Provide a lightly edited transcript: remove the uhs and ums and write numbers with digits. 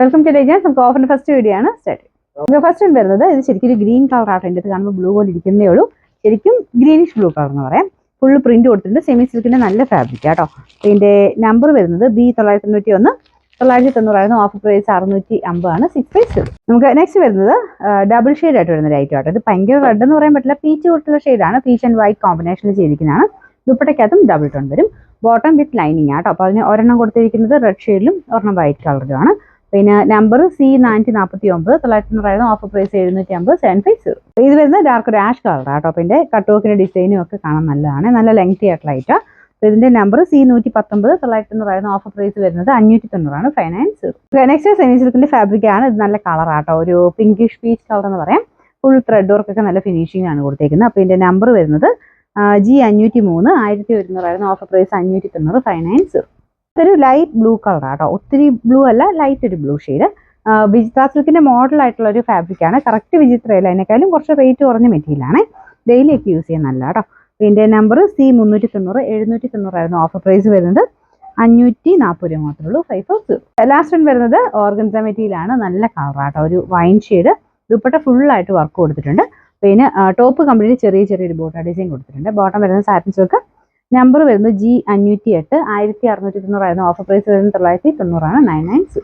Welcome to ഡേജൻസ്. നമുക്ക് ഓഫറിന്റെ ഫസ്റ്റ് വീഡിയോ ആണ് സ്റ്റാർട്ട്. നമുക്ക് ഫസ്റ്റ് വരുന്നത് ഇത് ശരിക്കും ഒരു ഗ്രീൻ കളർ ആട്ടോ. എൻ്റെ അടുത്ത് കാണുമ്പോൾ ബ്ലൂ പോലെ ഇരിക്കുന്നേ ഉള്ളൂ. ശരിക്കും ഗ്രീനിഷ് ബ്ലൂ കളർ എന്ന് പറയാം. ഫുള്ള് പ്രിന്റ് കൊടുത്തിട്ടുണ്ട്. സെമി സിൽക്കിന്റെ നല്ല ഫാബ്രിക് ആട്ടോ. ഇതിന്റെ നമ്പർ വരുന്നത് B991 990 ഓഫർ പ്രൈസ് 650 ആണ്. 6 നമുക്ക് നെക്സ്റ്റ് വരുന്നത് ഡബിൾ ഷെയ്ഡ് ആയിട്ട് വരുന്ന ലൈറ്റ് ആട്ടോ. ഇത് ഭയങ്കര റെഡ് എന്ന് പറയാൻ പറ്റില്ല, പീച്ച് കൊടുത്തുള്ള ഷെയ്ഡാണ്. പീച്ച് ആൻഡ് വൈറ്റ് കോമ്പിനേഷനിൽ ചെയ്തിരിക്കുന്നതാണ്. ദുപ്പട്ടയ്ക്കകത്തും ഡബിൾ ടോൺ വരും. ബോട്ടം വിത്ത് ലൈനിങ് ആട്ടോ. അപ്പോൾ അതിന് ഒരെണ്ണം കൊടുത്തിരിക്കുന്നത് റെഡ് ഷെയ്ഡിലും ഒരെണ്ണം വൈറ്റ് കളറിലുമാണ്. പിന്നെ നമ്പർ C449 990 ഓഫർ പ്രൈസ് 750 750. ഇത് വരുന്നത് ഡാർക്ക് ഒരു ആഷ് കളർ ആട്ടോ. അപ്പോൾ ഇതിന്റെ കട്ട് വർക്കിന്റെ ഡിസൈനും ഒക്കെ കാണാൻ നല്ലതാണ്. നല്ല ലെങ്തി ആയിട്ടുള്ള ലൈറ്റ്. അപ്പോൾ ഇതിന്റെ നമ്പർ C119 990 ഓഫർ പ്രൈസ് വരുന്നത് 590 ആണ്. 590. നെക്സ്റ്റ് സെമി സിൽക്കിന്റെ ഫാബ്രിക് ആണ്. ഇത് നല്ല കളർ ആട്ടോ. ഒരു പിങ്കിഷ് പീച്ച് കളർ എന്ന് പറയാം. ഫുൾ ത്രെഡ് വർക്ക് ഒക്കെ നല്ല ഫിനിഷിംഗ് ആണ് കൊടുത്തേക്കുന്നത്. അപ്പോൾ ഇതിന്റെ നമ്പർ വരുന്നത് G503 1100 ഓഫർ പ്രൈസ് 590 590. ഒരു ലൈറ്റ് ബ്ലൂ കളർ ആട്ടോ. ഒത്തിരി ബ്ലൂ അല്ല, ലൈറ്റ് ഒരു ബ്ലൂ ഷെയ്ഡ്. വിചിത്ര സിൽക്കിന്റെ മോഡൽ ആയിട്ടുള്ള ഒരു ഫാബ്രിക് ആണ്. കറക്റ്റ് വിചിത്രയല്ല, അതിനേക്കാളും കുറച്ച് റേറ്റ് കുറഞ്ഞ മെറ്റീരിയൽ ആണ്. ഡെയിലി ഒക്കെ യൂസ് ചെയ്യാൻ നല്ല കേട്ടോ. ഇതിന്റെ നമ്പർ C390 790 ഓഫർ പ്രൈസ് വരുന്നത് 540 രൂപ മാത്രമേ ഉള്ളൂ. 540. ലാസ്റ്റ് വൺ വരുന്നത് ഓർഗൻസ മെറ്റീരിയൽ ആണ്. നല്ല കളർ ആട്ടോ. ഒരു വൈൻ ഷെയ്ഡ്. ദുപ്പട്ട ഫുള്ളായിട്ട് വർക്ക് കൊടുത്തിട്ടുണ്ട്. പിന്നെ ടോപ്പ് കംപ്ലീറ്റ് ചെറിയ ചെറിയൊരു ബോട്ട ഡിസൈൻ കൊടുത്തിട്ടുണ്ട്. ബോട്ടം വരുന്നത് സാറ്റിൻ സിൽക്ക്. നമ്പർ വരുന്നത് G508 1690 ഓഫർ പ്രൈസ് വരുന്നത് 990 ആണ്. 990.